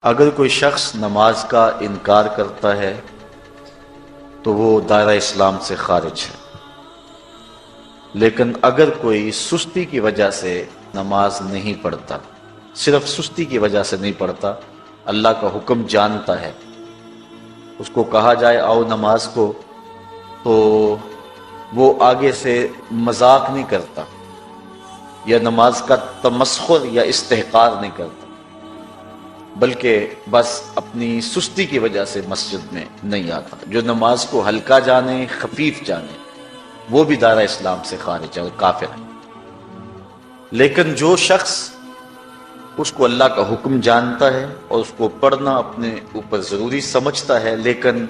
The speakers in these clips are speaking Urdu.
اگر کوئی شخص نماز کا انکار کرتا ہے تو وہ دائرہ اسلام سے خارج ہے، لیکن اگر کوئی سستی کی وجہ سے نماز نہیں پڑھتا، صرف سستی کی وجہ سے نہیں پڑھتا، اللہ کا حکم جانتا ہے، اس کو کہا جائے آؤ نماز کو تو وہ آگے سے مذاق نہیں کرتا یا نماز کا تمسخر یا استحقار نہیں کرتا، بلکہ بس اپنی سستی کی وجہ سے مسجد میں نہیں آتا۔ جو نماز کو ہلکا جانے، خفیف جانے، وہ بھی دائرہ اسلام سے خارج ہے اور کافر ہے۔ لیکن جو شخص اس کو اللہ کا حکم جانتا ہے اور اس کو پڑھنا اپنے اوپر ضروری سمجھتا ہے لیکن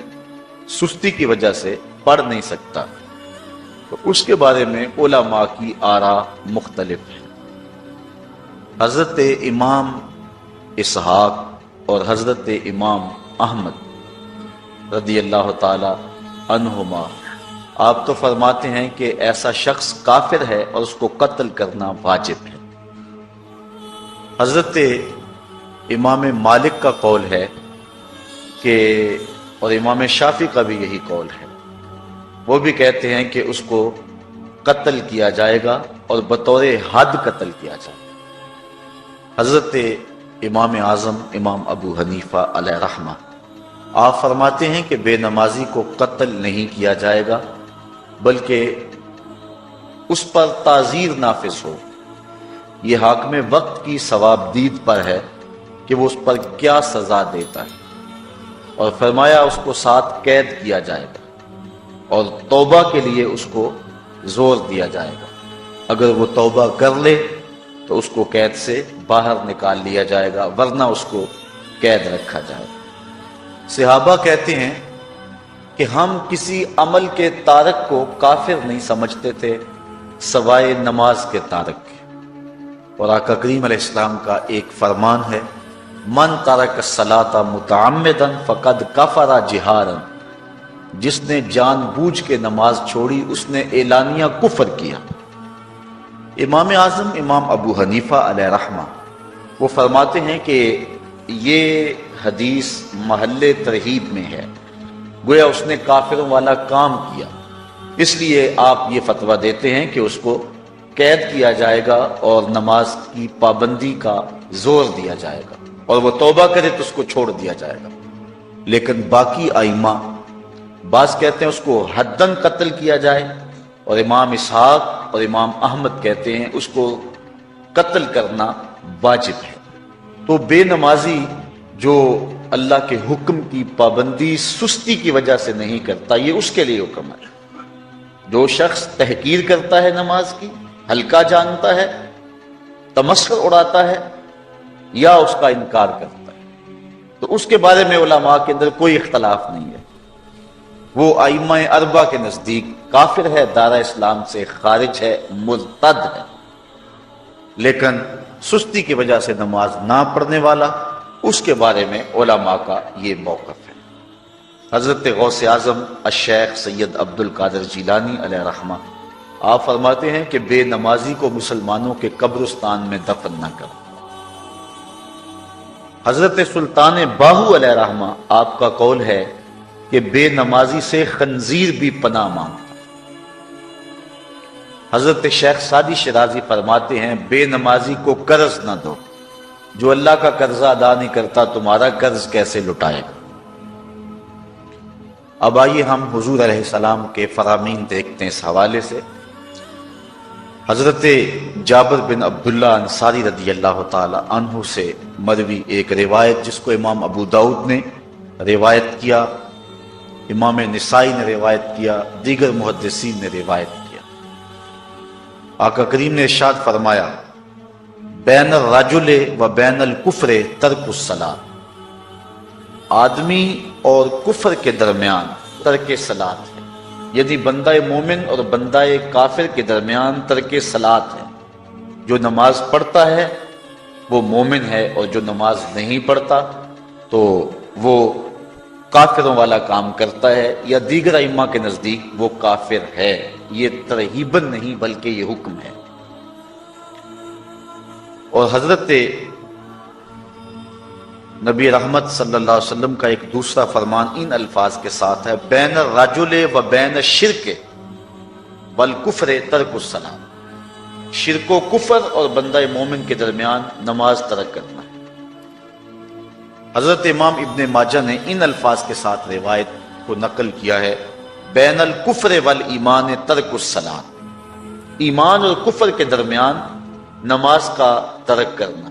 سستی کی وجہ سے پڑھ نہیں سکتا، تو اس کے بارے میں علماء کی آراء مختلف ہیں۔ حضرت امام اسحاق اور حضرت امام احمد رضی اللہ تعالی عنہما آپ تو فرماتے ہیں کہ ایسا شخص کافر ہے اور اس کو قتل کرنا واجب ہے۔ حضرت امام مالک کا قول ہے کہ، اور امام شافعی کا بھی یہی قول ہے، وہ بھی کہتے ہیں کہ اس کو قتل کیا جائے گا اور بطور حد قتل کیا جائے گا۔ حضرت امام اعظم امام ابو حنیفہ علیہ رحمہ آپ فرماتے ہیں کہ بے نمازی کو قتل نہیں کیا جائے گا، بلکہ اس پر تعزیر نافذ ہو۔ یہ حاکم وقت کی ثوابدید پر ہے کہ وہ اس پر کیا سزا دیتا ہے، اور فرمایا اس کو 7 قید کیا جائے گا اور توبہ کے لیے اس کو زور دیا جائے گا۔ اگر وہ توبہ کر لے تو اس کو قید سے باہر نکال لیا جائے گا، ورنہ اس کو قید رکھا جائے گا۔ صحابہ کہتے ہیں کہ ہم کسی عمل کے تارک کو کافر نہیں سمجھتے تھے سوائے نماز کے تارک کے، اور آقا کریم علیہ السلام کا ایک فرمان ہے، من ترک الصلاۃ متعمدا فقد کفر جہارا، جس نے جان بوجھ کے نماز چھوڑی اس نے اعلانیہ کفر کیا۔ امام اعظم امام ابو حنیفہ علیہ رحمہ وہ فرماتے ہیں کہ یہ حدیث محل ترہیب میں ہے، گویا اس نے کافروں والا کام کیا، اس لیے آپ یہ فتویٰ دیتے ہیں کہ اس کو قید کیا جائے گا اور نماز کی پابندی کا زور دیا جائے گا، اور وہ توبہ کرے تو اس کو چھوڑ دیا جائے گا۔ لیکن باقی ائمہ بعض کہتے ہیں اس کو حداً قتل کیا جائے، اور امام اسحاق اور امام احمد کہتے ہیں اس کو قتل کرنا واجب ہے۔ تو بے نمازی جو اللہ کے حکم کی پابندی سستی کی وجہ سے نہیں کرتا، یہ اس کے لیے حکم ہے۔ جو شخص تحقیر کرتا ہے نماز کی، ہلکا جانتا ہے، تمسخر اڑاتا ہے یا اس کا انکار کرتا ہے، تو اس کے بارے میں علماء کے اندر کوئی اختلاف نہیں ہے، وہ ائمہ اربعہ کے نزدیک کافر ہے، دائرہ اسلام سے خارج ہے، مرتد ہے۔ لیکن سستی کی وجہ سے نماز نہ پڑھنے والا، اس کے بارے میں علماء کا یہ موقف ہے۔ حضرت غوث اعظم الشیخ سید عبد القادر جیلانی علیہ رحمہ آپ فرماتے ہیں کہ بے نمازی کو مسلمانوں کے قبرستان میں دفن نہ کرو۔ حضرت سلطان باہو علیہ رحمہ آپ کا قول ہے کہ بے نمازی سے خنزیر بھی پناہ مانگتا۔ حضرت شیخ سعدی شیرازی فرماتے ہیں بے نمازی کو قرض نہ دو، جو اللہ کا قرضہ ادا نہیں کرتا تمہارا قرض کیسے لٹائے گا۔ اب آئیے ہم حضور علیہ السلام کے فرامین دیکھتے ہیں اس حوالے سے۔ حضرت جابر بن عبداللہ انصاری رضی اللہ تعالی عنہ سے مروی ایک روایت، جس کو امام ابو داؤد نے روایت کیا، امام نسائی نے روایت کیا، دیگر محدثین نے روایت کیا۔ آقا کریم نے ارشاد فرمایا، بین الرجل و بین الکفر ترک الصلاۃ، آدمی اور کفر کے درمیان ترک صلاۃ ہے، یعنی بندہ مومن اور بندہ کافر کے درمیان ترک صلاۃ ہے۔ جو نماز پڑھتا ہے وہ مومن ہے، اور جو نماز نہیں پڑھتا تو وہ کافروں والا کام کرتا ہے، یا دیگر ائمہ کے نزدیک وہ کافر ہے۔ یہ ترہیباً نہیں بلکہ یہ حکم ہے۔ اور حضرت نبی رحمت صلی اللہ علیہ وسلم کا ایک دوسرا فرمان ان الفاظ کے ساتھ ہے، بین الرجل و بین الشرک والکفر ترک الصلاۃ، شرک و کفر اور بندہ مومن کے درمیان نماز ترک کرنا ہے۔ حضرت امام ابن ماجہ نے ان الفاظ کے ساتھ روایت کو نقل کیا ہے، بین الکفر والایمان ترک الصلاۃ، ایمان اور کفر کے درمیان نماز کا ترک کرنا ہے۔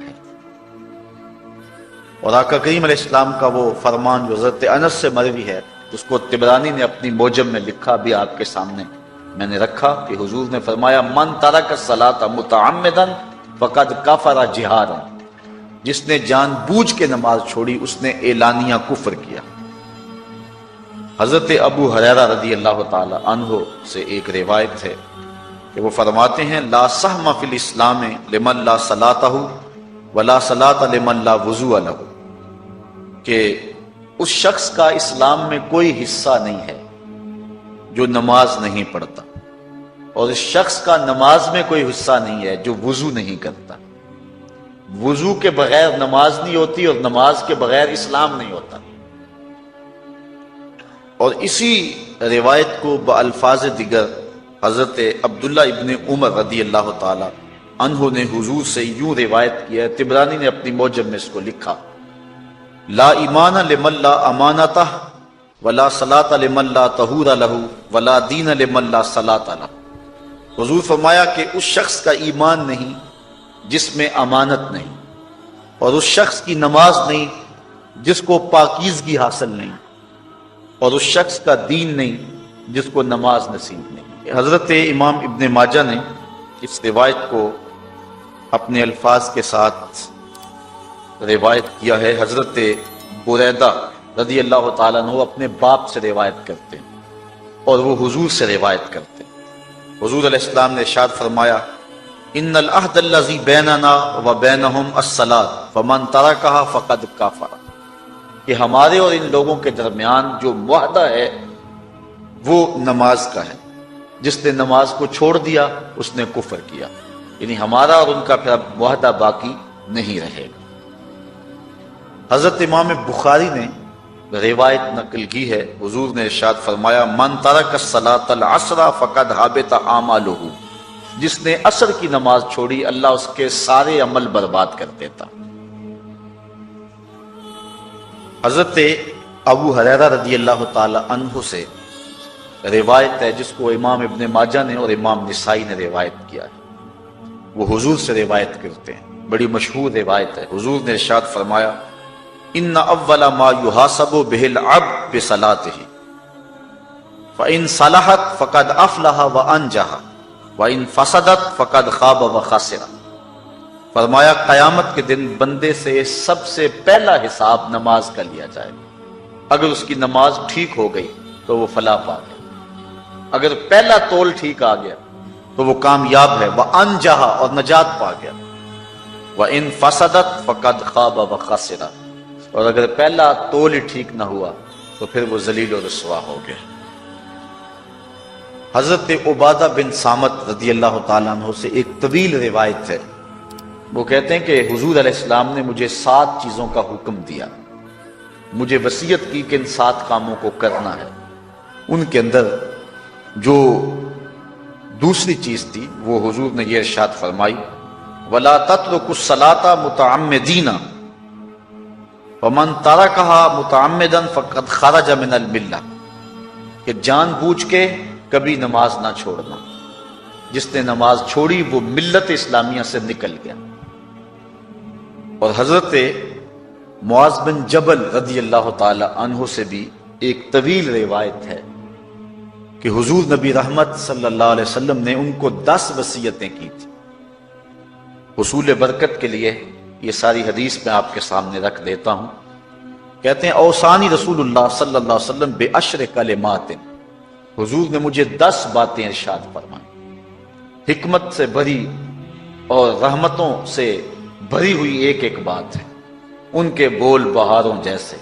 اور آقا کریم علیہ السلام کا وہ فرمان جو حضرت انس سے مروی ہے، جس کو طبرانی نے اپنی موجم میں لکھا، بھی آپ کے سامنے میں نے رکھا، کہ حضور نے فرمایا من ترک الصلاۃ متعمدا فقد کفر جہارا، جس نے جان بوجھ کے نماز چھوڑی اس نے اعلانیہ کفر کیا۔ حضرت ابو ہریرہ رضی اللہ تعالی عنہ سے ایک روایت ہے کہ وہ فرماتے ہیں، لا سہم فی الاسلام لمن لا صلاۃ ولا صلاۃ لمن لا وضوء لہ، کہ اس شخص کا اسلام میں کوئی حصہ نہیں ہے جو نماز نہیں پڑھتا، اور اس شخص کا نماز میں کوئی حصہ نہیں ہے جو وضو نہیں کرتا۔ وضو کے بغیر نماز نہیں ہوتی اور نماز کے بغیر اسلام نہیں ہوتا۔ اور اسی روایت کو بالفاظ دیگر حضرت عبداللہ ابن عمر رضی اللہ تعالی عنہ نے حضور سے یوں روایت کیا ہے، طبرانی نے اپنی موجم میں اس کو لکھا، لا ایمان لمن لا امانتہ ولا صلاۃ لمن لا طہور لہ ولا دین لمن لا صلاۃ لہ۔ حضور فرمایا کہ اس شخص کا ایمان نہیں جس میں امانت نہیں، اور اس شخص کی نماز نہیں جس کو پاکیزگی حاصل نہیں، اور اس شخص کا دین نہیں جس کو نماز نصیب نہیں۔ حضرت امام ابن ماجہ نے اس روایت کو اپنے الفاظ کے ساتھ روایت کیا ہے۔ حضرت بریدہ رضی اللہ تعالیٰ عنہ اپنے باپ سے روایت کرتے ہیں اور وہ حضور سے روایت کرتے ہیں۔ حضور علیہ السلام نے ارشاد فرمایا، ان العہد الذی بیننا و بینہم الصلاۃ فمن ترکھا فقد کفر، کہ ہمارے اور ان لوگوں کے درمیان جو معاہدہ ہے وہ نماز کا ہے، جس نے نماز کو چھوڑ دیا اس نے کفر کیا، یعنی ہمارا اور ان کا پھر اب معاہدہ باقی نہیں رہے گا۔ حضرت امام بخاری نے روایت نقل کی ہے، حضور نے ارشاد فرمایا، من ترک الصلاۃ العصر فقد حبط اعمالہ، جس نے عصر کی نماز چھوڑی اللہ اس کے سارے عمل برباد کر دیتا۔ حضرت ابو ہریرہ رضی اللہ تعالی عنہ سے روایت ہے جس کو امام ابن ماجہ نے اور امام نسائی نے روایت کیا ہے، وہ حضور سے روایت کرتے ہیں، بڑی مشہور روایت ہے۔ حضور نے ارشاد فرمایا، ان اول ما یحاسب به العبد بصلاته فان صلحت فقد افلح وانجح وان فسدت فقد خاب وخسر۔ فرمایا قیامت کے دن بندے سے سب سے پہلا حساب نماز کا لیا جائے گا، اگر اس کی نماز ٹھیک ہو گئی تو وہ فلاح پا گیا، اگر پہلا تول ٹھیک آ گیا تو وہ کامیاب ہے، وانجح اور نجات پا گیا، وان فسدت فقد خاب وخسر، اور اگر پہلا تول ہی ٹھیک نہ ہوا تو پھر وہ ذلیل و رسوا ہو گیا۔ حضرت عبادہ بن صامت رضی اللہ تعالیٰ عنہ سے ایک طویل روایت ہے، وہ کہتے ہیں کہ حضور علیہ السلام نے مجھے 7 چیزوں کا حکم دیا، مجھے وصیت کی کہ ان 7 کاموں کو کرنا ہے۔ ان کے اندر جو دوسری چیز تھی وہ حضور نے یہ ارشاد فرمائی، وَلَا تَتْرُكُوا الصَّلَاةَ مُتَعَمِّدِينَ وَمَن تَرَكَهَا مُتَعَمِّدًا فَقَدْ خَرَجَ مِنَ الْمِلَّةِ، کہ جان بوجھ کے کبھی نماز نہ چھوڑنا، جس نے نماز چھوڑی وہ ملت اسلامیہ سے نکل گیا۔ اور حضرت معاذ بن جبل رضی اللہ تعالی عنہ سے بھی ایک طویل روایت ہے کہ حضور نبی رحمت صلی اللہ علیہ وسلم نے ان کو 10 وصیتیں کی تھی۔ حصول برکت کے لیے یہ ساری حدیث میں آپ کے سامنے رکھ دیتا ہوں۔ کہتے ہیں، اوصانی رسول اللہ صلی اللہ علیہ وسلم بعشر کلمات، حضور نے مجھے 10 باتیں ارشاد فرمائیں، حکمت سے بھری اور رحمتوں سے بھری ہوئی ایک ایک بات ہے، ان کے بول بہاروں جیسے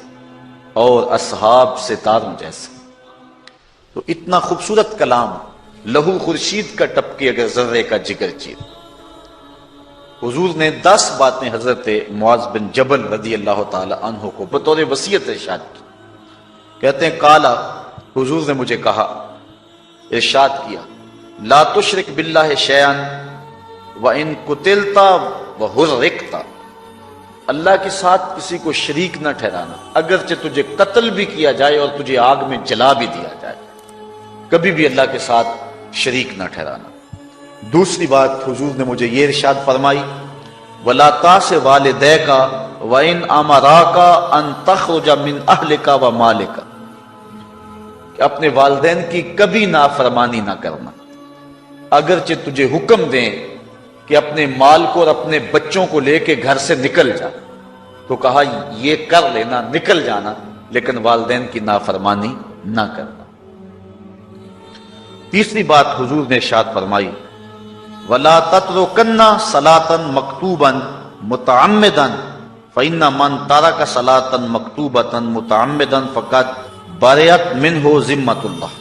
اور اصحاب ستاروں جیسے۔ تو اتنا خوبصورت کلام، لہو خورشید کا ٹپکے اگر ذرے کا جگر چیر، حضور نے 10 باتیں حضرت معاذ بن جبل رضی اللہ تعالی عنہ کو بطور وصیت ارشاد کی. کہتے ہیں کالا، حضور نے مجھے کہا، ارشاد کیا، لا تشرک باللہ شیئا وان قتلت وحرقت، اللہ کے ساتھ کسی کو شریک نہ ٹھہرانا، اگرچہ تجھے قتل بھی کیا جائے اور تجھے آگ میں جلا بھی دیا جائے، کبھی بھی اللہ کے ساتھ شریک نہ ٹھہرانا. دوسری بات حضور نے مجھے یہ ارشاد فرمائی، وَلَا تَعْصِ وَالِدَيْكَ وَإِنْ أَمَرَاكَ أَن تَخْرُجَ مِنْ أَهْلِكَ وَمَالِكَ، کہ اپنے والدین کی کبھی نافرمانی نہ کرنا، اگرچہ تجھے حکم دیں کہ اپنے مال کو اور اپنے بچوں کو لے کے گھر سے نکل جا، تو کہا یہ کر لینا، نکل جانا، لیکن والدین کی نافرمانی نہ کرنا. تیسری بات حضور نے ارشاد فرمائی، وَلَا تَتْرُكَنَّ صَلَاةً مَكْتُوبًا مُتَعَمِّدًا فَإِنَّ مَنْ تَرَكَ صَلَاةً مَكْتُوبَةً مُتَعَمِّدًا فَقَدْ بَرِئَتْ مِنْهُ ذِمَّةُ اللَّهِ.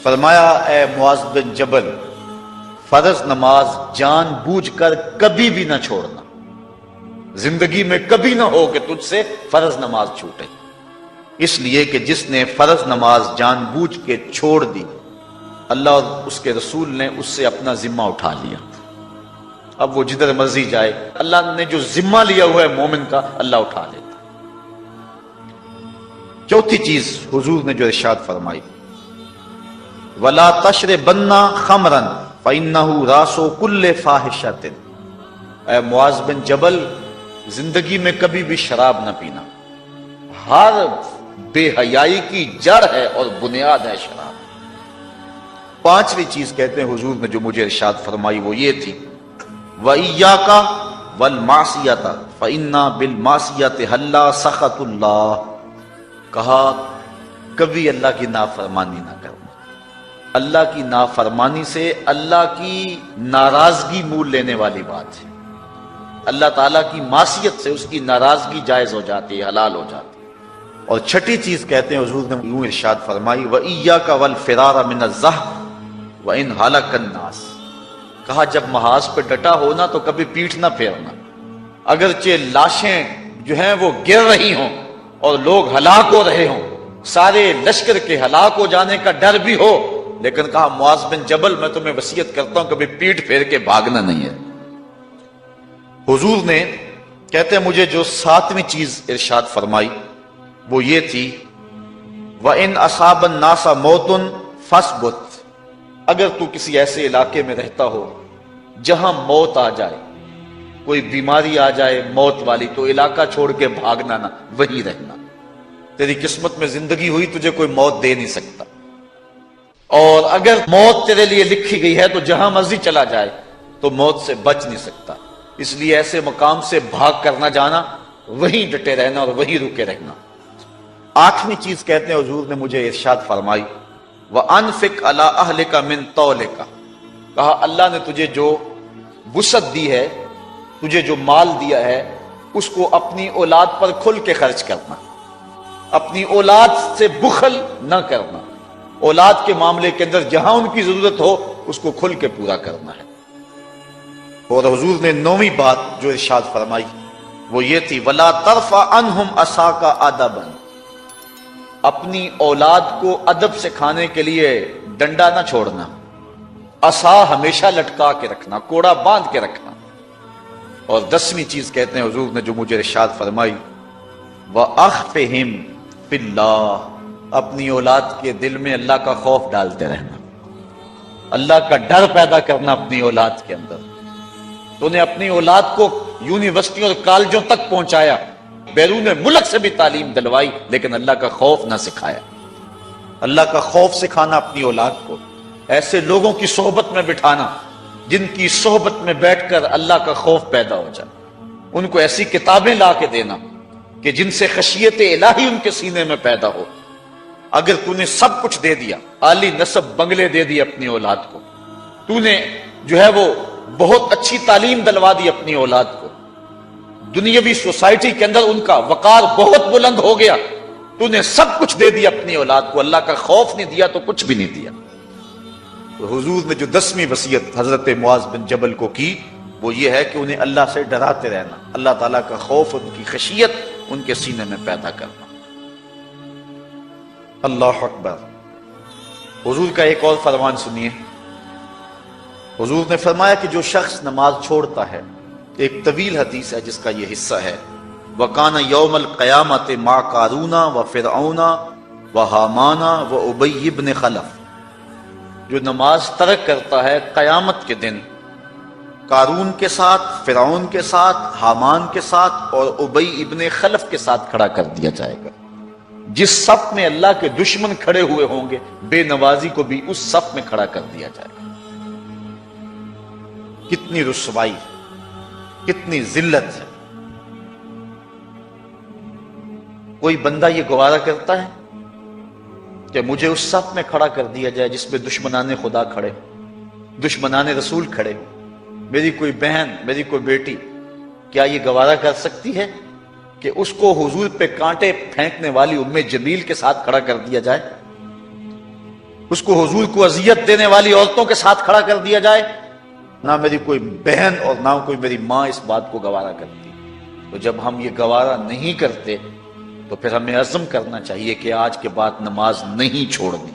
فرمایا اے معاذ بن جبل، فرض نماز جان بوجھ کر کبھی بھی نہ چھوڑنا، زندگی میں کبھی نہ ہو کہ تجھ سے فرض نماز چھوٹے، اس لیے کہ جس نے فرض نماز جان بوجھ کے چھوڑ دی، اللہ اور اس کے رسول نے اس سے اپنا ذمہ اٹھا لیا. اب وہ جدھر مرضی جائے، اللہ نے جو ذمہ لیا ہوا ہے مومن کا، اللہ اٹھا لیتا. چوتھی چیز حضور نے جو ارشاد فرمائی، وَلَا تَشْرِبَنَّ خَمْرًا فَإِنَّهُ رَأْسُ كُلِّ فَاحِشَةٍ. اے معاذ بن جبل، زندگی میں کبھی بھی شراب نہ پینا، ہر بے حیائی کی جڑ ہے اور بنیاد ہے شراب. پانچویں چیز کہتے ہیں حضور نے جو مجھے ارشاد فرمائی وہ یہ تھی، وَإِيَّاكَ وَالْمَعْصِيَةَ فَإِنَّ بِالْمَعْصِيَةِ حَلَّ سَخَطُ اللَّهِ. کہا کبھی اللہ کی نافرمانی نہ کرنا، اللہ کی نافرمانی سے اللہ کی ناراضگی مول لینے والی بات ہے. اللہ تعالیٰ کی معصیت سے اس کی ناراضگی جائز ہو جاتی ہے، حلال ہو جاتی ہے. اور چھٹی چیز کہتے ہیں حضور نے یوں ارشاد فرمائی، وَإِيَّاكَ وَالْفِرَارَ مِنَ الزَّحْفِ وَإِنْ هَلَكَ النَّاسِ. کہا جب محاذ پہ ڈٹا ہونا تو کبھی پیٹھ نہ پھیرنا، اگرچہ لاشیں جو ہیں وہ گر رہی ہوں اور لوگ ہلاک ہو رہے ہوں، سارے لشکر کے ہلاک ہو جانے کا ڈر بھی ہو، لیکن کہا معاذ بن جبل میں تمہیں وصیت کرتا ہوں کبھی پیٹھ پھیر کے بھاگنا نہیں ہے. حضور نے کہتے ہیں مجھے جو ساتویں چیز ارشاد فرمائی وہ یہ تھی، وَإِنْ أَصَابَ النَّاسَ مَوْتٌ فَاصْبُتْ. اگر تو کسی ایسے علاقے میں رہتا ہو جہاں موت آ جائے، کوئی بیماری آ جائے موت والی، تو علاقہ چھوڑ کے بھاگنا نہ، وہیں رہنا. تیری قسمت میں زندگی ہوئی، تجھے کوئی موت دے نہیں سکتا. اور اگر موت تیرے لیے لکھی گئی ہے تو جہاں مرضی چلا جائے تو موت سے بچ نہیں سکتا. اس لیے ایسے مقام سے بھاگ کر نہ جانا، وہیں ڈٹے رہنا اور وہیں رکے رہنا. آٹھویں چیز کہتے ہیں حضور نے مجھے ارشاد فرمائی، وَأَنفِقْ عَلَىٰ أَهْلِكَ مِن طَوْلِكَ. کہا اللہ نے تجھے جو وسعت دی ہے، تجھے جو مال دیا ہے، اس کو اپنی اولاد پر کھل کے خرچ کرنا، اپنی اولاد سے بخل نہ کرنا. اولاد کے معاملے کے اندر جہاں ان کی ضرورت ہو اس کو کھل کے پورا کرنا ہے. اور حضور نے نویں بات جو ارشاد فرمائی وہ یہ تھی، وَلَا تَرْفَعْ عَنْهُمْ عَصَاكَ عَدَبًا. اپنی اولاد کو ادب سکھانے کے لیے ڈنڈا نہ چھوڑنا، عصا ہمیشہ لٹکا کے رکھنا، کوڑا باندھ کے رکھنا. اور 10ویں چیز کہتے ہیں حضور نے جو مجھے ارشاد فرمائی، وَأَخْفِهِمْ فِي اللَّهِ. اپنی اولاد کے دل میں اللہ کا خوف ڈالتے رہنا، اللہ کا ڈر پیدا کرنا اپنی اولاد کے اندر. تو نے اپنی اولاد کو یونیورسٹیوں اور کالجوں تک پہنچایا، بیرون ملک سے بھی تعلیم دلوائی، لیکن اللہ کا خوف نہ سکھایا. اللہ کا خوف سکھانا اپنی اولاد کو، ایسے لوگوں کی صحبت میں بٹھانا جن کی صحبت میں بیٹھ کر اللہ کا خوف پیدا ہو جائے. ان کو ایسی کتابیں لا کے دینا کہ جن سے خشیت الہی ان کے سینے میں پیدا ہو. اگر تو نے سب کچھ دے دیا، عالی نسب بنگلے دے دی اپنی اولاد کو، تو نے جو ہے وہ بہت اچھی تعلیم دلوا دی اپنی اولاد کو، دنیاوی سوسائٹی کے اندر ان کا وقار بہت بلند ہو گیا، تو نے سب کچھ دے دیا اپنی اولاد کو، اللہ کا خوف نہیں دیا تو کچھ بھی نہیں دیا. تو حضور نے جو 10ویں وصیت حضرت معاذ بن جبل کو کی وہ یہ ہے کہ انہیں اللہ سے ڈراتے رہنا، اللہ تعالیٰ کا خوف، ان کی خشیت ان کے سینے میں پیدا کرنا۔ اللہ اکبر۔ حضور کا ایک اور فرمان سنیے۔ حضور نے فرمایا کہ جو شخص نماز چھوڑتا ہے، ایک طویل حدیث ہے جس کا یہ حصہ ہے، وَقَانَ يَوْمَ الْقِيَامَةِ مَعَ قَارُونَ وَفِرْعَوْنَ وَحَامَانَ وَأُبَيِّ بْنِ خَلَف، جو نماز ترک کرتا ہے قیامت کے دن قارون کے ساتھ، فرعون کے ساتھ، حامان کے ساتھ اور ابی ابن خلف کے ساتھ کھڑا کر دیا جائے گا۔ جس صف میں اللہ کے دشمن کھڑے ہوئے ہوں گے، بے نوازی کو بھی اس صف میں کھڑا کر دیا جائے گا۔ کتنی رسوائی، کتنی ذلت ہے۔ کوئی بندہ یہ گوارا کرتا ہے کہ مجھے اس صف میں کھڑا کر دیا جائے جس میں دشمنان خدا کھڑے، دشمنان رسول کھڑے، میری کوئی بہن، میری کوئی بیٹی کیا یہ گوارا کر سکتی ہے کہ اس کو حضور پہ کانٹے پھینکنے والی ام جمیل کے ساتھ کھڑا کر دیا جائے، اس کو حضور کو اذیت دینے والی عورتوں کے ساتھ کھڑا کر دیا جائے؟ نہ میری کوئی بہن اور نہ کوئی میری ماں اس بات کو گوارا کرتی۔ تو جب ہم یہ گوارا نہیں کرتے تو پھر ہمیں عزم کرنا چاہیے کہ آج کے بعد نماز نہیں چھوڑنی۔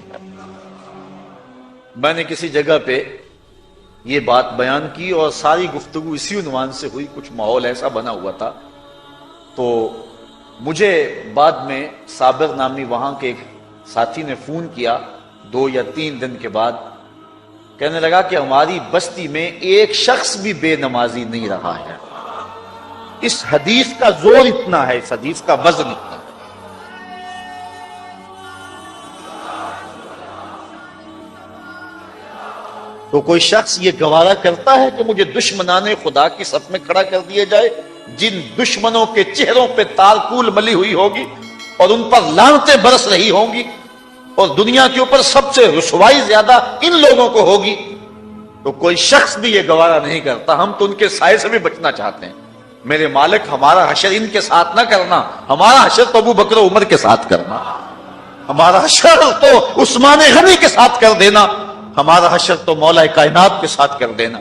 میں نے کسی جگہ پہ یہ بات بیان کی اور ساری گفتگو اسی عنوان سے ہوئی، کچھ ماحول ایسا بنا ہوا تھا۔ تو مجھے بعد میں صابر نامی وہاں کے ایک ساتھی نے فون کیا 2 یا 3 دن کے بعد، کہنے لگا کہ ہماری بستی میں ایک شخص بھی بے نمازی نہیں رہا ہے۔ اس حدیث کا زور اتنا ہے، اس حدیث کا وزن اتنا ہے۔ تو کوئی شخص یہ گوارا کرتا ہے کہ مجھے دشمنان خدا کی صف میں کھڑا کر دیا جائے، جن دشمنوں کے چہروں پہ تالکول ملی ہوئی ہوگی اور ان پر لعنتیں برس رہی ہوں گی، اور دنیا کے اوپر سب سے رسوائی زیادہ ان لوگوں کو ہوگی، تو کوئی شخص بھی یہ گوارا نہیں کرتا۔ ہم تو ان کے سائے سے بھی بچنا چاہتے ہیں۔ میرے مالک، ہمارا حشر ان کے ساتھ نہ کرنا، ہمارا حشر تو ابو بکر و عمر کے ساتھ کرنا، ہمارا حشر تو عثمان غنی کے ساتھ کر دینا، ہمارا حشر تو مولا کائنات کے ساتھ کر دینا۔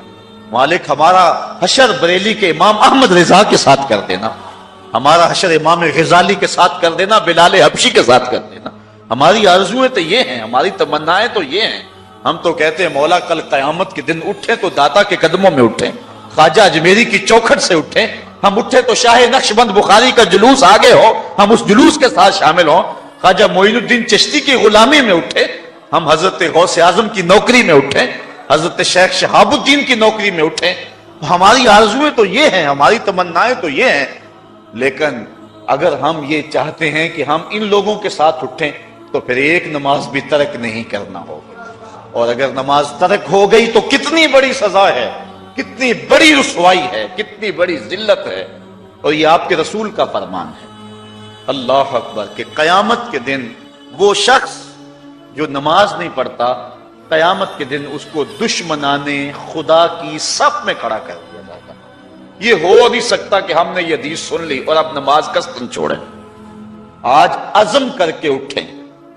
مالک، ہمارا حشر بریلی کے امام احمد رضا کے ساتھ کر دینا، ہمارا حشر امام غزالی کے ساتھ کر دینا، بلال حبشی کے ساتھ کر دینا۔ ہماری آرزویں تو یہ ہیں، ہماری تمنائیں تو یہ ہیں۔ ہم تو کہتے ہیں مولا کل قیامت کے دن اٹھیں تو داتا کے قدموں میں اٹھیں، خواجہ اجمیری کی چوکھٹ سے اٹھیں، ہم اٹھے تو شاہ نقشبند بخاری کا جلوس آگے ہو، ہم اس جلوس کے ساتھ شامل ہوں، خواجہ معین الدین چشتی کی غلامی میں اٹھے، ہم حضرت غوث اعظم کی نوکری میں اٹھیں، حضرت شیخ شہاب الدین کی نوکری میں اٹھیں۔ ہماری آرزویں تو یہ ہیں، ہماری تمنائیں تو یہ ہیں، لیکن اگر ہم یہ چاہتے ہیں کہ ہم ان لوگوں کے ساتھ اٹھیں تو پھر ایک نماز بھی ترک نہیں کرنا ہوگا، اور اگر نماز ترک ہو گئی تو کتنی بڑی سزا ہے، کتنی بڑی رسوائی ہے، کتنی بڑی ذلت ہے۔ اور یہ آپ کے رسول کا فرمان ہے، اللہ اکبر، کہ قیامت کے دن وہ شخص جو نماز نہیں پڑھتا، قیامت کے دن اس کو دشمنان خدا کی صف میں کھڑا کر دیا جائے گا۔ یہ ہو نہیں سکتا کہ ہم نے یہ حدیث سن لی اور اب نماز قصدن چھوڑیں۔ آج عزم کر کے اٹھیں،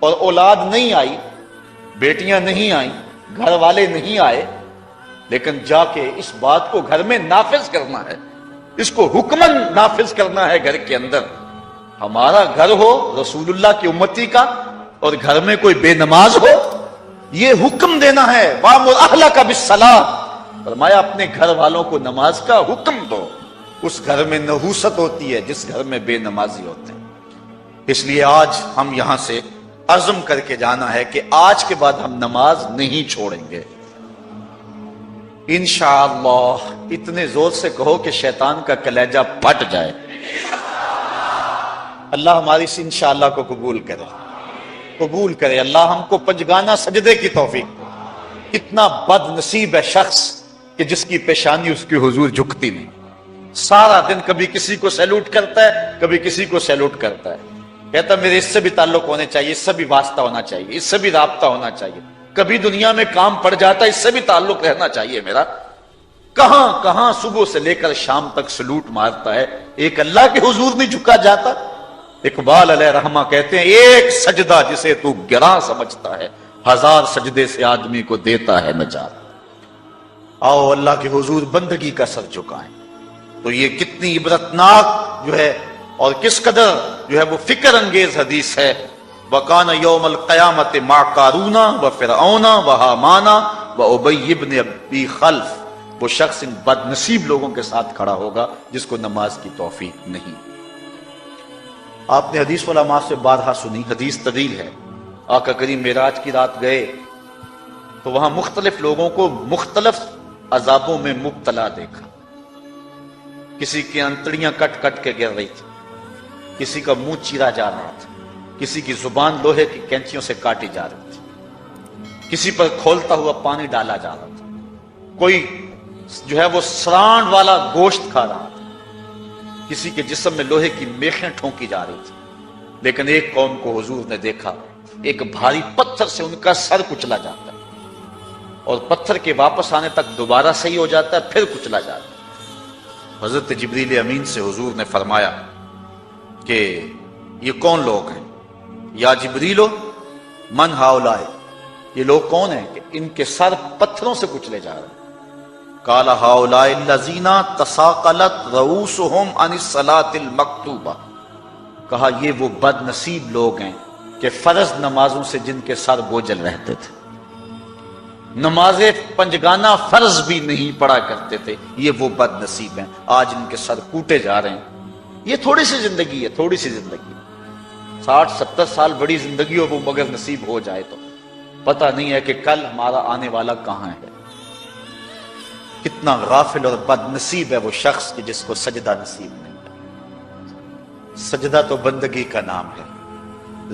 اور اولاد نہیں آئی، بیٹیاں نہیں آئیں، گھر والے نہیں آئے، لیکن جا کے اس بات کو گھر میں نافذ کرنا ہے، اس کو حکمن نافذ کرنا ہے گھر کے اندر۔ ہمارا گھر ہو رسول اللہ کی امتی کا اور گھر میں کوئی بے نماز ہو، یہ حکم دینا ہے، وَأْمُرْ أَهْلَكَ بِالصَّلَاةِ، فرمایا اپنے گھر والوں کو نماز کا حکم دو۔ اس گھر میں نحوست ہوتی ہے جس گھر میں بے نمازی ہوتے ہیں۔ اس لیے آج ہم یہاں سے عزم کر کے جانا ہے کہ آج کے بعد ہم نماز نہیں چھوڑیں گے انشاءاللہ۔ اتنے زور سے کہو کہ شیطان کا کلیجہ پھٹ جائے۔ اللہ ہماری اس انشاءاللہ کو قبول کرے، قبول کرے۔ اللہ ہم کو پنجگانہ سجدے کی توفیق دے۔ اتنا بد نصیب ہے شخص کہ جس کی پیشانی اس کی حضور جھکتی نہیں، سارا دن کبھی کسی کو سیلوٹ کرتا ہے، کبھی کسی کو سیلوٹ کرتا ہے، کہتا میرے اس سے بھی تعلق ہونے چاہیے، اس سے بھی واسطہ ہونا چاہیے، اس سے بھی رابطہ ہونا چاہیے، کبھی دنیا میں کام پڑ جاتا ہے، اس سے بھی تعلق رہنا چاہیے میرا۔ کہاں کہاں صبح سے لے کر شام تک سلوٹ مارتا ہے، ایک اللہ کے حضور نہیں جھکا جاتا۔ اقبال علیہ رحمہ کہتے ہیں ایک سجدہ جسے تو گراں سمجھتا ہے، 1000 سجدے سے آدمی کو دیتا ہے نجات۔ آؤ اللہ کے حضور بندگی کا سر جھکائیں. تو یہ کتنی عبرتناک جو ہے اور کس قدر جو ہے وہ فکر انگیز حدیث ہے. وَقَانَ يَوْمَ الْقِيَامَةِ مَعَ قَارُونَ وَفِرْعَوْنَ وَحَامَانَ وَأُبَيِّ بْنِ أَبِي خَلْف. وہ شخص ان بد نصیب لوگوں کے ساتھ کھڑا ہوگا جس کو نماز کی توفیق نہیں. آپ نے حدیث علماء سے بارہا سنی، حدیث طویل ہے. آقا کریم معراج کی رات گئے تو وہاں مختلف لوگوں کو مختلف عذابوں میں مبتلا دیکھا. کسی کی انتڑیاں کٹ کٹ کے گر رہی تھی، کسی کا منہ چیرا جا رہا تھا، کسی کی زبان لوہے کی کینچیوں سے کاٹی جا رہی تھی، کسی پر کھولتا ہوا پانی ڈالا جا رہا تھا، کوئی جو ہے وہ سرانڈ والا گوشت کھا رہا تھا، کسی کے جسم میں لوہے کی میخیں ٹھونکی جا رہی تھی. لیکن ایک قوم کو حضور نے دیکھا، ایک بھاری پتھر سے ان کا سر کچلا جاتا ہے اور پتھر کے واپس آنے تک دوبارہ صحیح ہو جاتا ہے، پھر کچلا جاتا ہے. حضرت جبریل امین سے حضور نے فرمایا کہ یہ کون لوگ ہیں؟ یا جبریلو من ہاؤلائے، یہ لوگ کون ہیں کہ ان کے سر پتھروں سے کچلے جا رہے ہیں؟ قال ہاؤلائے الذین تثاقلت رؤوسہم عن الصلاۃ المکتوبہ. کہا یہ وہ بد نصیب لوگ ہیں کہ فرض نمازوں سے جن کے سر بوجھل رہتے تھے، نماز پنجگانہ فرض بھی نہیں پڑھا کرتے تھے، یہ وہ بد نصیب ہیں، آج ان کے سر کوٹے جا رہے ہیں. یہ تھوڑی سی زندگی ہے، تھوڑی سی زندگی، 60-70 سال بڑی زندگی ہو وہ مگر نصیب ہو جائے تو پتہ نہیں ہے کہ کل ہمارا آنے والا کہاں ہے. کتنا غافل اور بد نصیب ہے وہ شخص کہ جس کو سجدہ نصیب نہیں ہے. سجدہ تو بندگی کا نام ہے.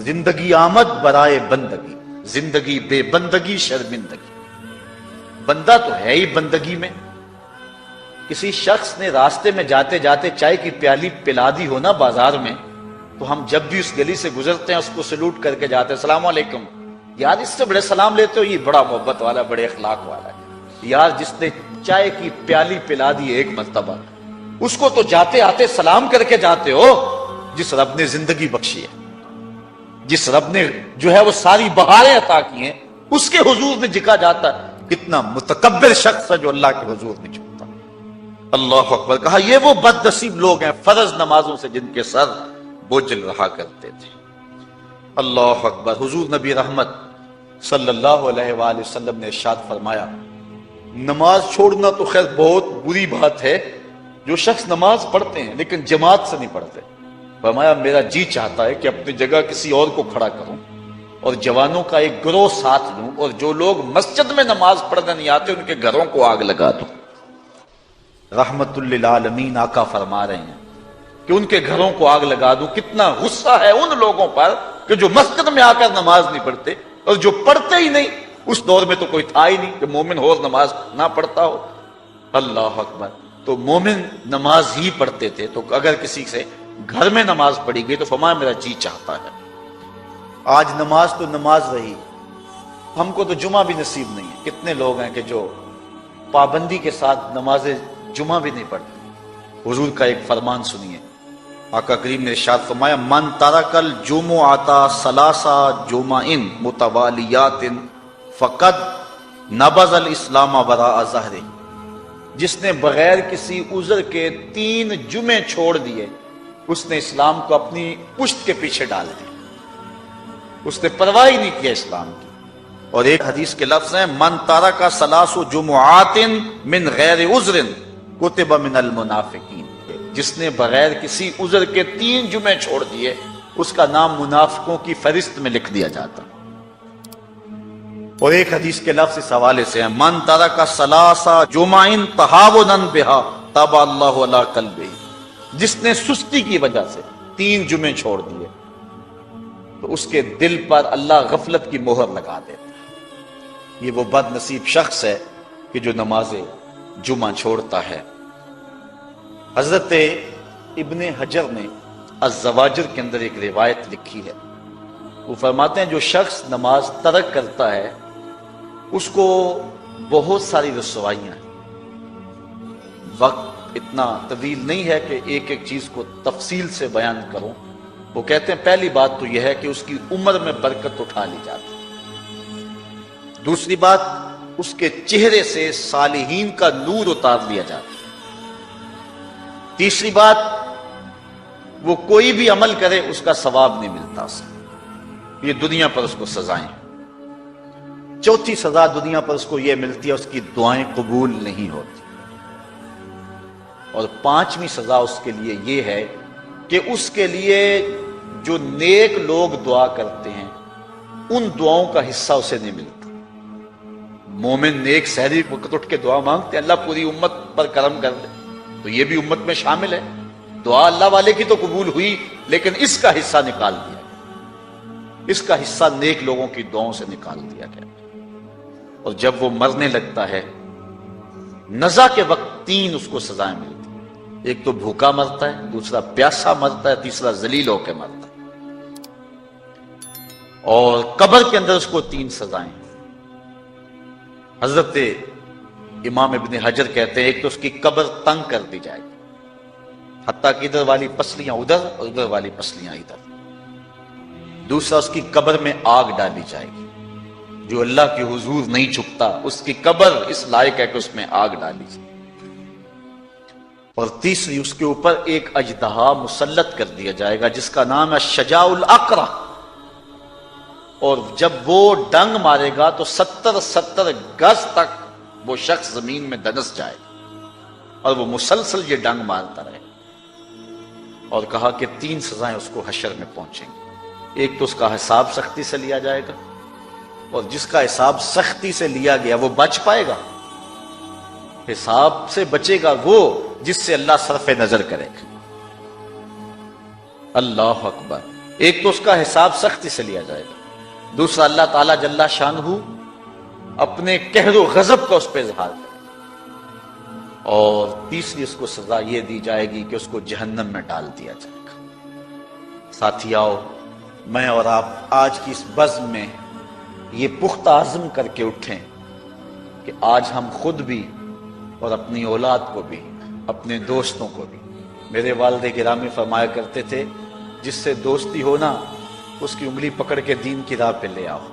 زندگی آمد برائے بندگی، زندگی بے بندگی شرمندگی. بندہ تو ہے ہی بندگی میں. کسی شخص نے راستے میں جاتے جاتے چائے کی پیالی پلا دی ہو نا بازار میں، تو ہم جب بھی اس گلی سے گزرتے ہیں اس کو سلوٹ کر کے جاتے ہیں، السلام علیکم. یار اس سے بڑے سلام لیتے ہو، یہ بڑا محبت والا، بڑے اخلاق والا ہے. یار جس نے چائے کی پیالی پلا دی ایک مرتبہ، اس کو تو جاتے آتے سلام کر کے جاتے ہو. جس رب نے زندگی بخشی ہے، جس رب نے جو ہے وہ ساری بہاریں عطا کی ہیں، اس کے حضور میں جھکا جاتا ہے. کتنا متکبر شخص ہے جو اللہ کے حضور میں جھکتا. اللہ اکبر. کہا یہ وہ بد نصیب لوگ ہیں فرض نمازوں سے جن کے سر بوجھل رہا کرتے تھے. اللہ اکبر. حضور نبی رحمت صلی اللہ علیہ وآلہ وسلم نے ارشاد فرمایا، نماز چھوڑنا تو خیر بہت بری بات ہے. جو شخص نماز پڑھتے ہیں لیکن جماعت سے نہیں پڑھتے، فرمایا میرا جی چاہتا ہے کہ اپنی جگہ کسی اور کو کھڑا کروں اور جوانوں کا ایک گروہ ساتھ لوں، اور جو لوگ مسجد میں نماز پڑھنے نہیں آتے ان کے گھروں کو آگ لگا دوں. رحمت للعالمین آقا فرما رہے ہیں کہ ان کے گھروں کو آگ لگا دوں. کتنا غصہ ہے ان لوگوں پر کہ جو مسجد میں آ کر نماز نہیں پڑھتے، اور جو پڑھتے ہی نہیں. اس دور میں تو کوئی تھا ہی نہیں کہ مومن ہو نماز نہ پڑھتا ہو. اللہ اکبر. تو مومن نماز ہی پڑھتے تھے، تو اگر کسی سے گھر میں نماز پڑھی گئی تو فرمایا میرا جی چاہتا ہے. آج نماز تو نماز رہی، ہم کو تو جمعہ بھی نصیب نہیں ہے. کتنے لوگ ہیں کہ جو پابندی کے ساتھ نماز جمعہ بھی نہیں پڑھتے. حضور کا ایک فرمان سنیے. آقا کریم نے ارشاد فرمایا، من ترک الجمعۃ ثلاث جمع متوالیات فقد نبذ الاسلام وراء ظہرہ. جس نے بغیر کسی عذر کے 3 جمعے چھوڑ دیے، اس نے اسلام کو اپنی پشت کے پیچھے ڈال دیا. اس نے پرواہ ہی نہیں کیا اسلام کی. اور ایک حدیث کے لفظ ہیں، من ترک ثلاث جمعات من غیر عذر کتب من المنافقین. جس نے بغیر کسی عذر کے 3 جمعے چھوڑ دیے، اس کا نام منافقوں کی فہرست میں لکھ دیا جاتا. اور ایک حدیث کے لفظ اس حوالے سے ہیں، من ترک ثلاث جمع تہاونا بہا طبع اللہ علی قلبہ. جس نے سستی کی وجہ سے 3 جمعے چھوڑ دیے تو اس کے دل پر اللہ غفلت کی مہر لگا دیتا ہے. یہ وہ بد نصیب شخص ہے کہ جو نماز جمعہ چھوڑتا ہے. حضرت ابن حجر نے الزواجر کے اندر ایک روایت لکھی ہے. وہ فرماتے ہیں جو شخص نماز ترک کرتا ہے اس کو بہت ساری رسوائیاں ہیں. وقت اتنا طویل نہیں ہے کہ ایک ایک چیز کو تفصیل سے بیان کروں. وہ کہتے ہیں پہلی بات تو یہ ہے کہ اس کی عمر میں برکت اٹھا لی جاتی. دوسری بات اس کے چہرے سے صالحین کا نور اتار لیا جاتا ہے۔ تیسری بات، وہ کوئی بھی عمل کرے اس کا ثواب نہیں ملتا اسے، یہ دنیا پر اس کو سزائیں۔ چوتھی سزا دنیا پر اس کو یہ ملتی ہے، اس کی دعائیں قبول نہیں ہوتی۔ اور پانچویں سزا اس کے لیے یہ ہے کہ اس کے لیے جو نیک لوگ دعا کرتے ہیں ان دعاؤں کا حصہ اسے نہیں ملتا۔ مومن نیک سحری وقت اٹھ کے دعا مانگتے ہیں اللہ پوری امت پر کرم کر دے، تو یہ بھی امت میں شامل ہے۔ دعا اللہ والے کی تو قبول ہوئی، لیکن اس کا حصہ نکال دیا گیا، اس کا حصہ نیک لوگوں کی دعاؤں سے نکال دیا گیا۔ اور جب وہ مرنے لگتا ہے، نزا کے وقت تین اس کو سزائیں ملتی ہیں، ایک تو بھوکا مرتا ہے، دوسرا پیاسا مرتا ہے، تیسرا ذلیل ہو کے مرتا ہے۔ اور قبر کے اندر اس کو تین سزائیں۔ حضرت امام ابن حجر کہتے ہیں ایک تو اس کی قبر تنگ کر دی جائے گی، حتیٰ کہ ادھر والی پسلیاں ادھر اور ادھر والی پسلیاں ادھر۔ دوسرا، اس کی قبر میں آگ ڈالی جائے گی، جو اللہ کے حضور نہیں جھکتا اس کی قبر اس لائق ہے کہ اس میں آگ ڈالی جائے۔ اور تیسری، اس کے اوپر ایک اژدہا مسلط کر دیا جائے گا جس کا نام ہے شجاع الاقرع، اور جب وہ ڈنگ مارے گا تو 70 گز تک وہ شخص زمین میں دنس جائے گا، اور وہ مسلسل یہ ڈنگ مارتا رہے۔ اور کہا کہ تین سزائیں اس کو حشر میں پہنچیں گی۔ ایک تو اس کا حساب سختی سے لیا جائے گا، اور جس کا حساب سختی سے لیا گیا وہ بچ پائے گا۔ حساب سے بچے گا وہ جس سے اللہ صرف نظر کرے گا۔ اللہ اکبر۔ ایک تو اس کا حساب سختی سے لیا جائے گا، دوسرا اللہ تعالیٰ جل شانہ اپنے قہر و غضب کا اس پہ اظہار کرے، اور تیسری اس کو سزا یہ دی جائے گی کہ اس کو جہنم میں ڈال دیا جائے گا۔ ساتھیاؤ، میں اور آپ آج کی اس بزم میں یہ پختہ عزم کر کے اٹھیں کہ آج ہم خود بھی اور اپنی اولاد کو بھی، اپنے دوستوں کو بھی، میرے والد گرامی فرمایا کرتے تھے جس سے دوستی ہونا اس کی انگلی پکڑ کے دین کی راہ پہ لے آؤ،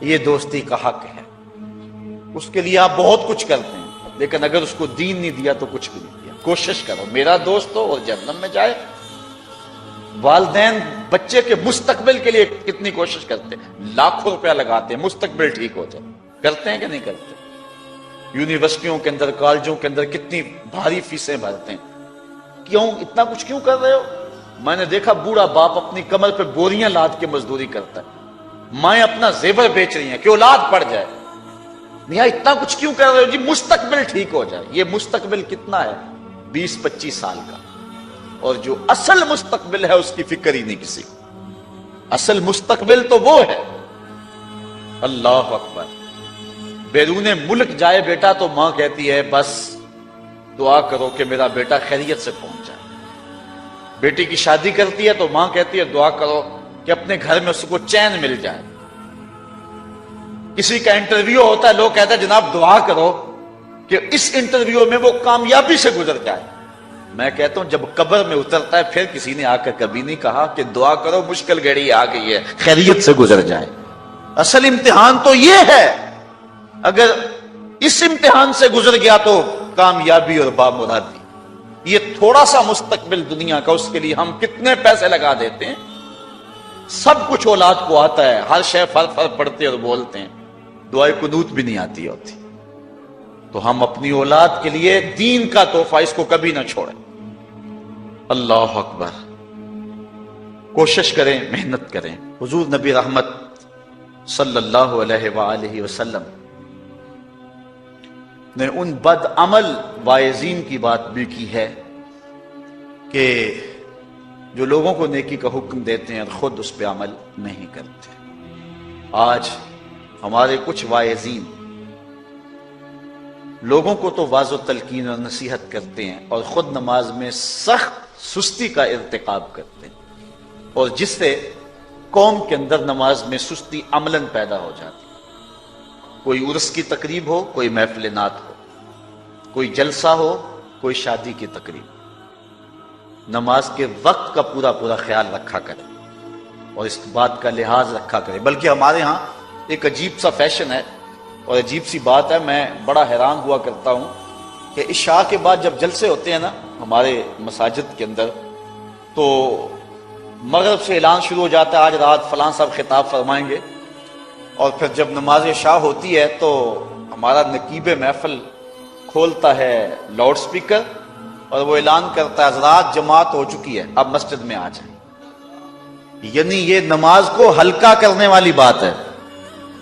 یہ دوستی کا حق ہے۔ اس کے لیے آپ بہت کچھ کرتے ہیں، لیکن اگر اس کو دین نہیں دیا تو کچھ بھی نہیں دیا۔ کوشش کرو میرا دوست ہو اور جہنم میں جائے۔ والدین بچے کے مستقبل کے لیے کتنی کوشش کرتے ہیں، لاکھوں روپیہ لگاتے ہیں مستقبل ٹھیک ہو جائے، کرتے ہیں کہ نہیں کرتے؟ یونیورسٹیوں کے اندر، کالجوں کے اندر کتنی بھاری فیسیں بھرتے ہیں۔ کیوں اتنا کچھ کیوں کر رہے ہو؟ میں نے دیکھا بوڑھا باپ اپنی کمر پہ بوریاں لاد کے مزدوری کرتا ہے، مائیں اپنا زیور بیچ رہی ہیں کہ اولاد پڑ جائے۔ میاں اتنا کچھ کیوں کر رہے ہو؟ جی مستقبل ٹھیک ہو جائے۔ یہ مستقبل کتنا ہے؟ 20-25 سال کا، اور جو اصل مستقبل ہے اس کی فکر ہی نہیں کسی کو۔ اصل مستقبل تو وہ ہے۔ اللہ اکبر۔ بیرون ملک جائے بیٹا تو ماں کہتی ہے بس دعا کرو کہ میرا بیٹا خیریت سے پہنچ جائے۔ بیٹی کی شادی کرتی ہے تو ماں کہتی ہے دعا کرو کہ اپنے گھر میں اس کو چین مل جائے۔ کسی کا انٹرویو ہوتا ہے، لوگ کہتے ہیں جناب دعا کرو کہ اس انٹرویو میں وہ کامیابی سے گزر جائے۔ میں کہتا ہوں جب قبر میں اترتا ہے پھر کسی نے آ کر کبھی نہیں کہا کہ دعا کرو مشکل گھڑی آ گئی ہے خیریت سے گزر جائے۔ اصل امتحان تو یہ ہے، اگر اس امتحان سے گزر گیا تو کامیابی اور بامرادی۔ یہ تھوڑا سا مستقبل دنیا کا، اس کے لیے ہم کتنے پیسے لگا دیتے ہیں۔ سب کچھ اولاد کو آتا ہے، ہر شے فر فر پڑھتے اور بولتے ہیں، دعائے قنوت بھی نہیں آتی ہوتی۔ تو ہم اپنی اولاد کے لیے دین کا تحفہ اس کو کبھی نہ چھوڑیں۔ اللہ اکبر۔ کوشش کریں، محنت کریں۔ حضور نبی رحمت صلی اللہ علیہ وآلہ وسلم نے ان بد عمل واعظین کی بات بھی کی ہے کہ جو لوگوں کو نیکی کا حکم دیتے ہیں اور خود اس پہ عمل نہیں کرتے۔ آج ہمارے کچھ واعظین لوگوں کو تو واعظ و تلقین اور نصیحت کرتے ہیں اور خود نماز میں سخت سستی کا ارتکاب کرتے ہیں، اور جس سے قوم کے اندر نماز میں سستی عملاً پیدا ہو جاتی۔ کوئی عرس کی تقریب ہو، کوئی محفل نعت ہو، کوئی جلسہ ہو، کوئی شادی کی تقریب، نماز کے وقت کا پورا پورا خیال رکھا کرے اور اس بات کا لحاظ رکھا کرے۔ بلکہ ہمارے ہاں ایک عجیب سا فیشن ہے اور عجیب سی بات ہے، میں بڑا حیران ہوا کرتا ہوں کہ عشاء کے بعد جب جلسے ہوتے ہیں نا ہمارے مساجد کے اندر، تو مغرب سے اعلان شروع ہو جاتا ہے آج رات فلاں صاحب خطاب فرمائیں گے، اور پھر جب نماز عشاء ہوتی ہے تو ہمارا نقیب محفل کھولتا ہے لاؤڈ سپیکر اور وہ اعلان کرتا ہے حضرات جماعت ہو چکی ہے، اب مسجد میں آ جائیں۔ یعنی یہ نماز کو ہلکا کرنے والی بات ہے۔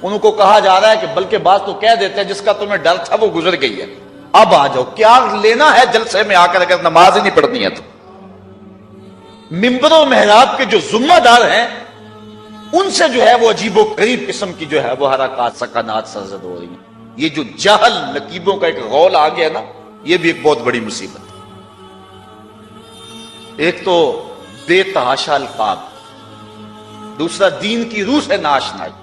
ان کو کہا جا رہا ہے کہ بلکہ بعض تو کہہ دیتے ہیں جس کا تمہیں ڈر تھا وہ گزر گئی ہے، اب آ جاؤ، کیا لینا ہے جلسے میں آ کر اگر نماز ہی نہیں پڑھنی ہے تو۔ ممبر و محراب کے جو ذمہ دار ہیں ان سے جو ہے وہ عجیب و غریب قسم کی جو ہے وہ حرکات سکنات سرزد ہو رہی ہیں۔ یہ جو جہل نقیبوں کا ایک غول آ گیا نا، یہ بھی ایک بہت بڑی مصیبت ہے۔ ایک تو بے تحاشا القاب، دوسرا دین کی روح سے ناشنائی۔